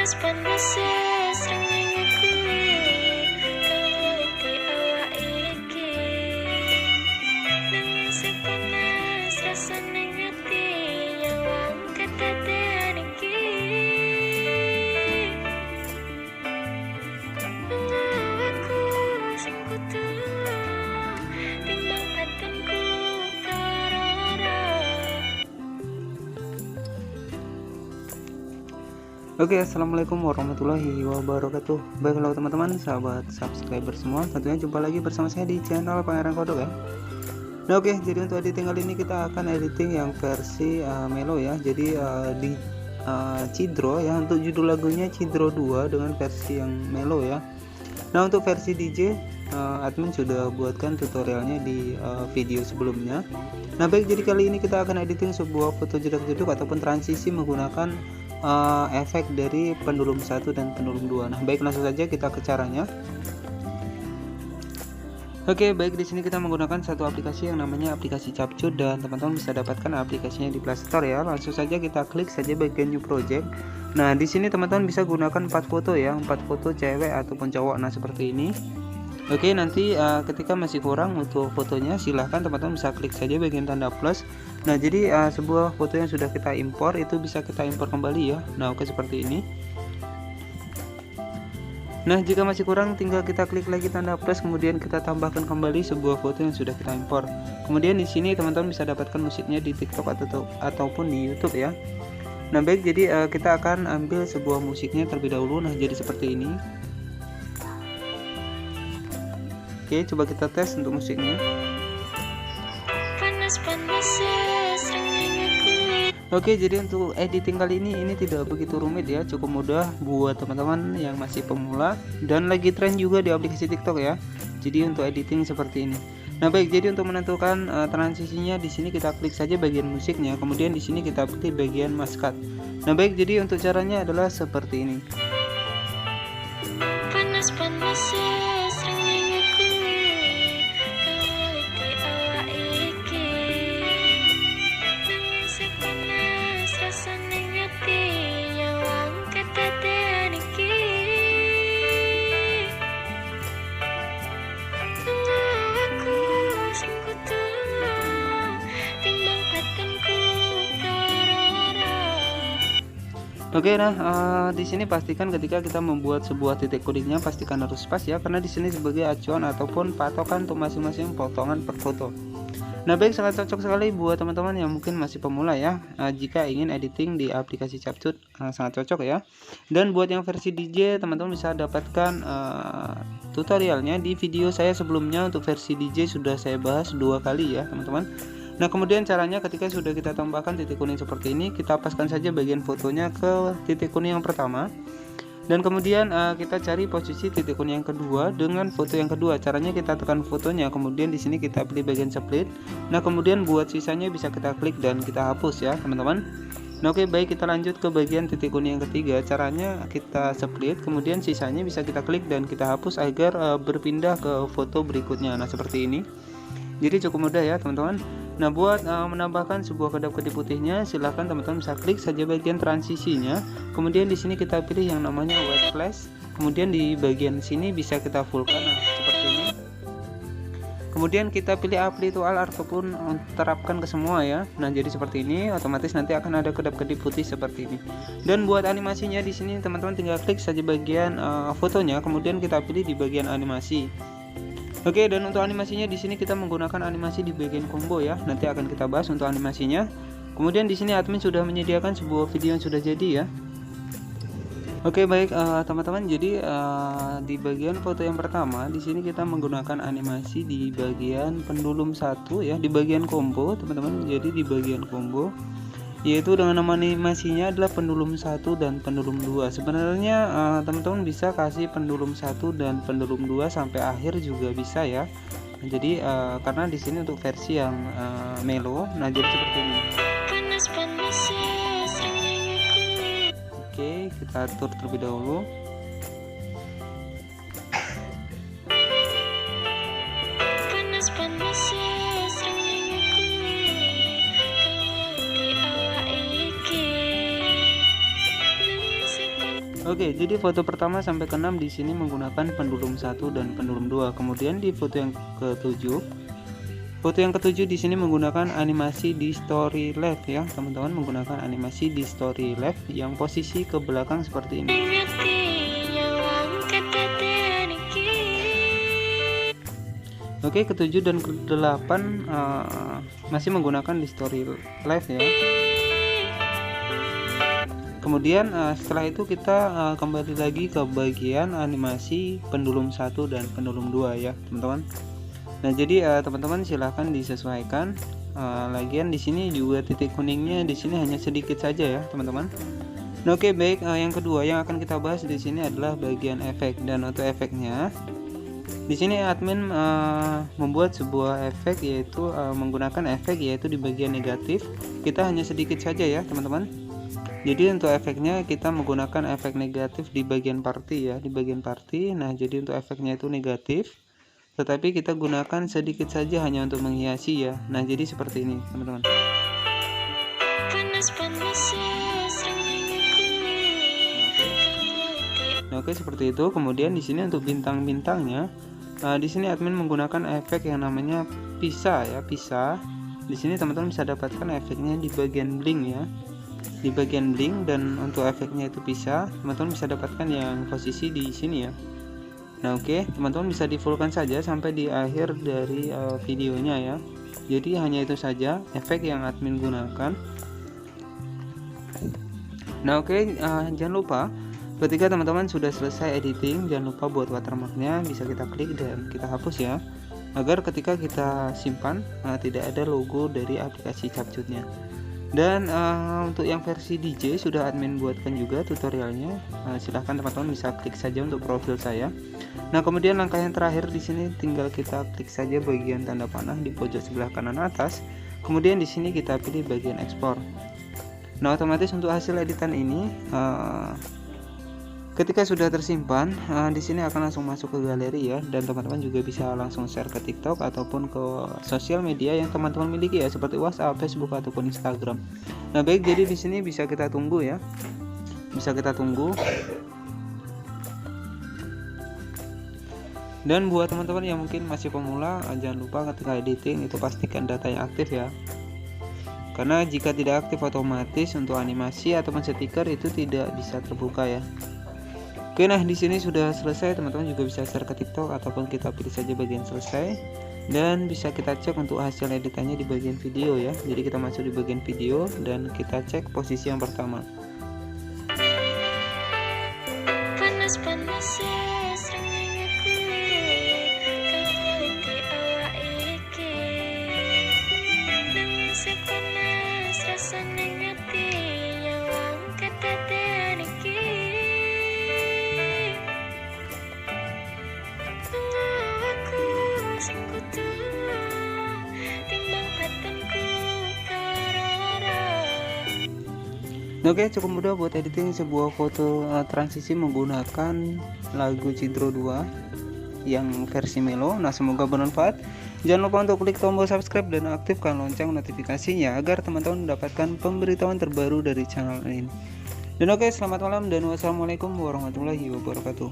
panas-panas srengenge kuwi kaliti awak iki nanging sepanas rasane ngati nyawang kedadean iki aku sing kudu timbang badanku karara. Oke, assalamualaikum warahmatullahi wabarakatuh. Baiklah teman-teman, sahabat subscriber semua, tentunya jumpa lagi bersama saya di channel Pangeran Kodok ya. Nah oke, jadi untuk editing kali ini kita akan editing yang versi Melo ya. Jadi di Cidro ya, untuk judul lagunya Cidro 2 dengan versi yang Melo ya. Nah untuk versi DJ admin sudah buatkan tutorialnya di video sebelumnya. Nah baik, jadi kali ini kita akan editing sebuah foto jedak-jeduk ataupun transisi menggunakan efek dari pendulum 1 dan pendulum 2. Nah baik, langsung saja kita ke caranya. Oke baik, di sini kita menggunakan satu aplikasi yang namanya aplikasi Capcut, dan teman-teman bisa dapatkan aplikasinya di Play Store ya. Langsung saja kita klik saja bagian New Project. Nah di sini teman-teman bisa gunakan 4 foto ya, 4 foto cewek ataupun cowok. Nah seperti ini. Oke, nanti ketika masih kurang untuk fotonya, silahkan teman-teman bisa klik saja bagian tanda plus. Nah jadi sebuah foto yang sudah kita impor itu bisa kita impor kembali ya. Nah oke, seperti ini. Nah jika masih kurang, tinggal kita klik lagi tanda plus, kemudian kita tambahkan kembali sebuah foto yang sudah kita impor. Kemudian di sini teman-teman bisa dapatkan musiknya di TikTok ataupun di YouTube ya. Nah baik, jadi kita akan ambil sebuah musiknya terlebih dahulu. Nah jadi seperti ini. Oke, coba kita tes untuk musiknya. Oke, jadi untuk editing kali ini tidak begitu rumit ya, cukup mudah buat teman-teman yang masih pemula dan lagi tren juga di aplikasi TikTok ya. Jadi untuk editing seperti ini. Nah baik, jadi untuk menentukan transisinya di sini kita klik saja bagian musiknya, kemudian di sini kita pilih bagian maskat. Nah baik, jadi untuk caranya adalah seperti ini. Oke, nah di sini pastikan ketika kita membuat sebuah titik kuningnya pastikan harus pas ya, karena di sini sebagai acuan ataupun patokan untuk masing-masing potongan per foto. Nah baik, sangat cocok sekali buat teman-teman yang mungkin masih pemula ya. Jika ingin editing di aplikasi Capcut sangat cocok ya. Dan buat yang versi DJ, teman-teman bisa dapatkan tutorialnya di video saya sebelumnya. Untuk versi DJ sudah saya bahas 2 kali ya teman-teman. Nah kemudian caranya, ketika sudah kita tambahkan titik kuning seperti ini, kita paskan saja bagian fotonya ke titik kuning yang pertama, dan kemudian kita cari posisi titik kuning yang kedua dengan foto yang kedua. Caranya kita tekan fotonya, kemudian di sini kita pilih bagian split. Nah kemudian buat sisanya bisa kita klik dan kita hapus ya teman-teman. Nah oke baik, kita lanjut ke bagian titik kuning yang ketiga. Caranya kita split, kemudian sisanya bisa kita klik dan kita hapus agar berpindah ke foto berikutnya. Nah seperti ini. Jadi cukup mudah ya teman-teman. Nah buat menambahkan sebuah kedap-kedip putihnya, silahkan teman-teman bisa klik saja bagian transisinya, kemudian di sini kita pilih yang namanya white flash, kemudian di bagian sini bisa kita fullkan. Nah seperti ini. Kemudian kita pilih apply to all ataupun terapkan ke semua ya. Nah jadi seperti ini, otomatis nanti akan ada kedap-kedip putih seperti ini. Dan buat animasinya di sini teman-teman tinggal klik saja bagian fotonya, kemudian kita pilih di bagian animasi. Oke, dan untuk animasinya di sini kita menggunakan animasi di bagian combo ya. Nanti akan kita bahas untuk animasinya. Kemudian di sini admin sudah menyediakan sebuah video yang sudah jadi ya. Oke baik teman-teman, jadi di bagian foto yang pertama di sini kita menggunakan animasi di bagian pendulum 1 ya, di bagian combo teman-teman. Jadi di bagian combo, yaitu dengan nama animasinya adalah pendulum 1 dan pendulum 2. Sebenarnya teman-teman bisa kasih pendulum 1 dan pendulum 2 sampai akhir juga bisa ya. Nah, jadi karena di sini untuk versi yang Melo, nah jadi seperti ini. Oke, kita atur terlebih dahulu. Oke, jadi foto pertama sampai ke-6 di sini menggunakan pendulum 1 dan pendulum 2. Kemudian di foto yang ke-7 di sini menggunakan animasi di story left ya, teman-teman, menggunakan animasi di story left yang posisi ke belakang seperti ini. Oke, ke-7 dan ke-8 masih menggunakan di story left ya. Kemudian setelah itu kita kembali lagi ke bagian animasi pendulum 1 dan pendulum 2 ya, teman-teman. Nah, jadi teman-teman silahkan disesuaikan. Lagian di sini juga titik kuningnya di sini hanya sedikit saja ya, teman-teman. Nah, oke, baik. Yang kedua yang akan kita bahas di sini adalah bagian efek, dan untuk efeknya di sini admin membuat sebuah efek, yaitu menggunakan efek yaitu di bagian negatif. Kita hanya sedikit saja ya, teman-teman. Jadi untuk efeknya kita menggunakan efek negatif di bagian party ya, di bagian party. Nah, jadi untuk efeknya itu negatif, tetapi kita gunakan sedikit saja hanya untuk menghiasi ya. Nah, jadi seperti ini, teman-teman. Oke, seperti itu. Kemudian di sini untuk bintang-bintangnya, di sini admin menggunakan efek yang namanya pisah ya, pisah. Di sini teman-teman bisa dapatkan efeknya di bagian blink ya, di bagian blink, dan untuk efeknya itu pisah, teman-teman bisa dapatkan yang posisi di sini ya. Nah, oke, teman-teman bisa di fullkan saja sampai di akhir dari videonya ya. Jadi hanya itu saja efek yang admin gunakan. Nah, oke, jangan lupa ketika teman-teman sudah selesai editing, jangan lupa buat watermarknya bisa kita klik dan kita hapus ya, agar ketika kita simpan tidak ada logo dari aplikasi Capcutnya. Dan untuk yang versi DJ sudah admin buatkan juga tutorialnya. Silahkan teman-teman bisa klik saja untuk profil saya. Nah, kemudian langkah yang terakhir di sini tinggal kita klik saja bagian tanda panah di pojok sebelah kanan atas. Kemudian di sini kita pilih bagian ekspor. Nah, otomatis untuk hasil editan ini ketika sudah tersimpan di sini akan langsung masuk ke galeri ya, dan teman-teman juga bisa langsung share ke TikTok ataupun ke sosial media yang teman-teman miliki ya, seperti WhatsApp, Facebook ataupun Instagram. Nah, baik, jadi di sini bisa kita tunggu ya, bisa kita tunggu. Dan buat teman-teman yang mungkin masih pemula, jangan lupa ketika editing itu pastikan datanya aktif ya, karena jika tidak aktif otomatis untuk animasi ataupun stiker itu tidak bisa terbuka ya. Oke, nah di sini sudah selesai, teman-teman juga bisa share ke TikTok ataupun kita pilih saja bagian selesai, dan bisa kita cek untuk hasil editannya di bagian video ya. Jadi kita masuk di bagian video dan kita cek posisi yang pertama. Oke, cukup mudah buat editing sebuah foto transisi menggunakan lagu Cidro 2 yang versi Melo. Nah, semoga bermanfaat. Jangan lupa untuk klik tombol subscribe dan aktifkan lonceng notifikasinya agar teman-teman mendapatkan pemberitahuan terbaru dari channel ini. Dan oke, selamat malam dan wassalamualaikum warahmatullahi wabarakatuh.